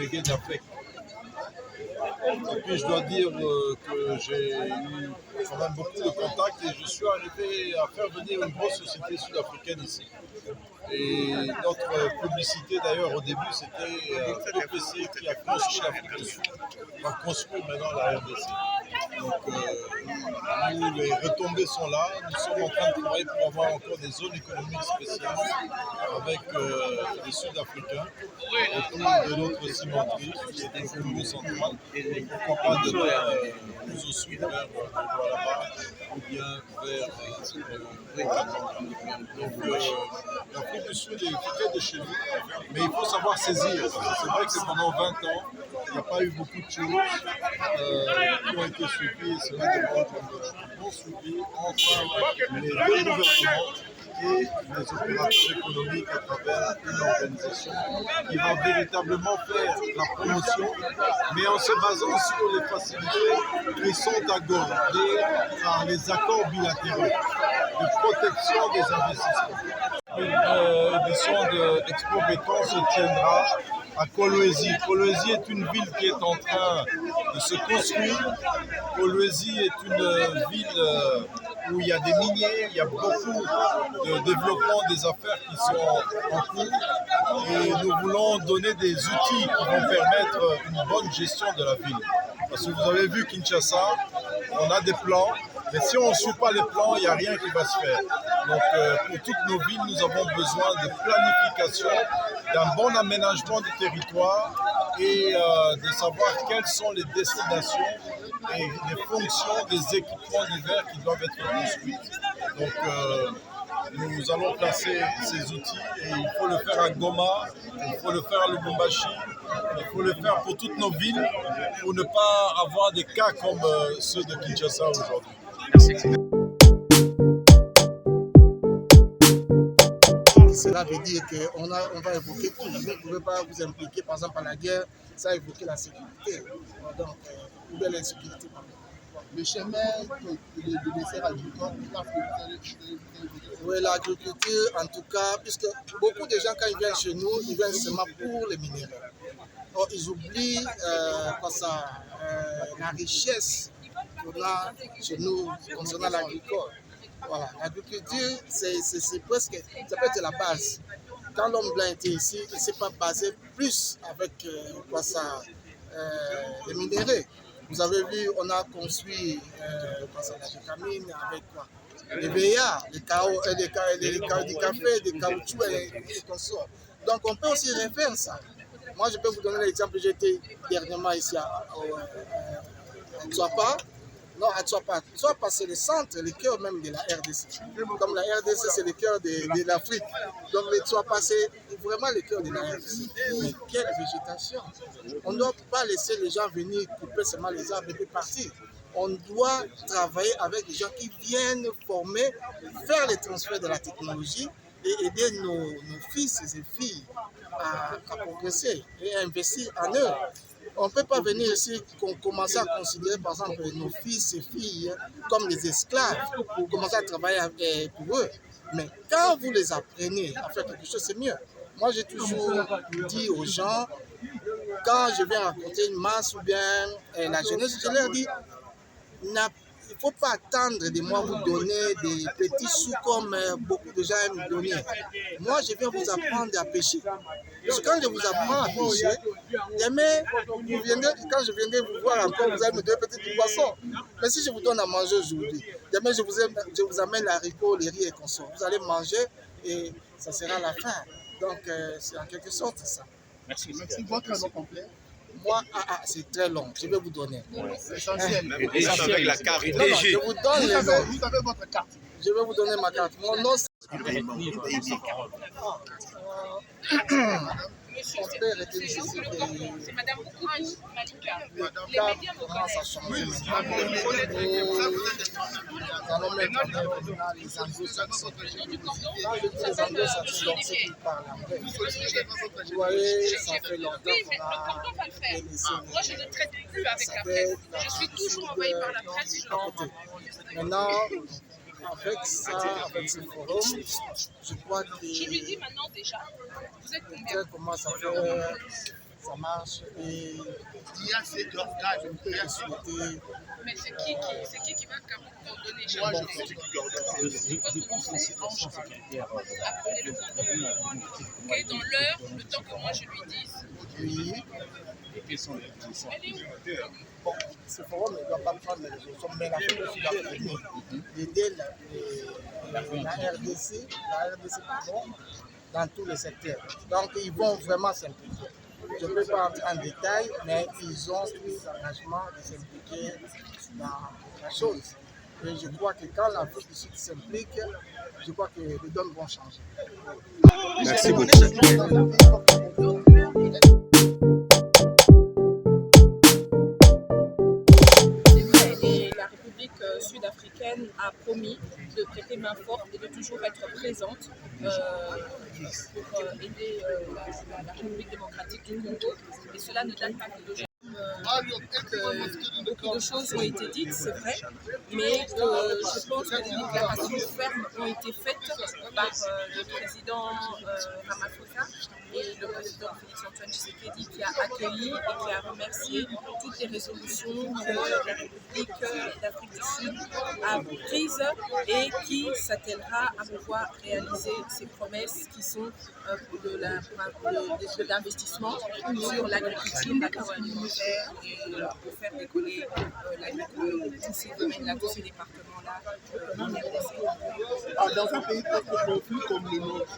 délégué d'Afrique. Et puis je dois dire que j'ai eu quand même beaucoup de contacts et je suis arrivé à faire venir une grosse société sud-africaine ici. Et notre publicité d'ailleurs au début c'était PPC qui a construit l'Afrique du Sud, va construire maintenant la RDC. Donc les retombées sont là, nous sommes en train de travailler pour avoir encore des zones économiques spéciales avec les Sud-Africains autour de notre cimenterie, c'est un Congo central, et pourquoi pas demain plus au sud vers là-bas ou bien vers donc l'Afrique du Sud est près de chez nous, mais il faut savoir saisir. C'est vrai que pendant 20 ans, il n'y a pas eu beaucoup de choses qui ont été suivies, c'est vrai que bon suivi entre les deux gouvernements et les opérateurs économiques à travers une organisation qui va véritablement faire la promotion, mais en se basant sur les facilités qui sont accordées par les accords bilatéraux de protection des investissements. Une édition de Expo Béton se tiendra à Kolwezi. Kolwezi est une ville qui est en train de se construire. Kolwezi est une ville où il y a des miniers, il y a beaucoup de développement des affaires qui sont en cours et nous voulons donner des outils qui vont permettre une bonne gestion de la ville. Parce que vous avez vu Kinshasa, on a des plans, mais si on ne suit pas les plans, il n'y a rien qui va se faire. Donc pour toutes nos villes, nous avons besoin de planification, d'un bon aménagement du territoire et de savoir quelles sont les destinations et les fonctions des équipements divers qui doivent être construits. Donc nous allons placer ces outils et il faut le faire à Goma, il faut le faire à Lubumbashi, il faut le faire pour toutes nos villes pour ne pas avoir des cas comme ceux de Kinshasa aujourd'hui. Merci. Cela veut dire qu'on va évoquer tout. Vous ne pouvez pas vous impliquer, par exemple, à la guerre, sans évoquer la sécurité. Donc, ou bien l'insécurité. Le chemin de dessert agricole, oui, l'agriculture, en tout cas, puisque beaucoup de gens, quand ils viennent chez nous, ils viennent seulement pour les minéraux. Or, ils oublient la richesse qu'on a chez nous concernant l'agricole. Voilà, l'agriculture, c'est presque, ça peut être la base. Quand l'homme blanc était ici, il ne s'est pas basé plus avec les minéraux. Vous avez vu, on a construit la vitamine avec quoi? Les VA, les du café, des caoutchoucs et des consorts. Donc on peut aussi refaire ça. Moi, je peux vous donner l'exemple, j'étais dernièrement ici à Tswapa. Non, à Tswapa. Tswapa, c'est le centre, le cœur même de la RDC. Comme la RDC, c'est le cœur de l'Afrique. Donc, le Tswapa, c'est vraiment le cœur de la RDC. Mais quelle végétation! On ne doit pas laisser les gens venir couper seulement les arbres et puis partir. On doit travailler avec des gens qui viennent former, faire le transfert de la technologie et aider nos fils et filles à progresser et à investir en eux. On ne peut pas venir ici commencer à considérer par exemple nos fils et filles comme des esclaves pour commencer à travailler pour eux. Mais quand vous les apprenez à faire quelque chose, c'est mieux. Moi, j'ai toujours dit aux gens, quand je viens raconter une masse ou bien la jeunesse, je leur dis, il ne faut pas attendre de moi vous donner des petits sous comme beaucoup de gens aiment me donner. Moi, je viens vous apprendre à pêcher. Parce que quand je vous apprends à pêcher, demain, quand je viendrai vous voir encore, vous allez me donner peut-être du poisson. Mais si je vous donne à manger aujourd'hui, demain, je vous amène l'haricot, les riz et consorts. Vous allez manger et ça sera la fin. Donc, c'est en quelque sorte ça. Merci. Votre nom complet? Moi, c'est très long. Je vais vous donner. Essentiel. Avec la carte DG. Je vous donne les noms. Vous avez votre carte. Je vais vous donner ma carte. Mon nom, c'est... Mon père était ici. C'est Madame Boukourani Malika. Les médias commencent à changer maintenant. Nous allons mettre en œuvre les anglo-saxons. Quand je dis les anglo-saxons, c'est ceux qui parlent anglais. Vous voyez, ça fait longtemps qu'on a laissé. Moi, je ne traite plus avec la presse. Je suis toujours envahie par la presse. Maintenant, avec ça, avec ce forum, je crois que... Je lui dis maintenant déjà, vous êtes combien? Ça commence à faire ça marche et je peux souhaiter. Mais c'est qui va coordonner chaque jour? Appelez le OK, dans l'heure, le temps que moi je lui dise. Oui. Elle est où? Bon, ce forum ne doit pas prendre les ressources, mais la Afrique aussi doit venir aider la RDC, pardon, dans tous les secteurs. Donc, ils vont vraiment s'impliquer. Je ne peux pas entrer en détail, mais ils ont pris l'engagement de s'impliquer dans la chose. Et je crois que quand l'Afrique du Sud s'implique, je crois que les donnes vont changer. Merci beaucoup. La République sud-africaine a promis de prêter main forte et de toujours être présente pour aider la République démocratique du Congo. Et cela ne date pas d'aujourd'hui. Beaucoup de choses ont été dites, c'est vrai, mais je pense que des déclarations fermes ont été faites par le président Ramaphosa et le président Félix-Antoine Tshisekedi qui a accueilli et qui a remercié toutes les résolutions que la République d'Afrique du Sud a prises et qui s'attellera à pouvoir réaliser ces promesses qui sont d'investissement sur l'agriculture, l'agroalimentaire et pour faire décoller tous ces domaines-là, tous ces départements-là en RDC. Dans un pays post-conflit comme le nôtre,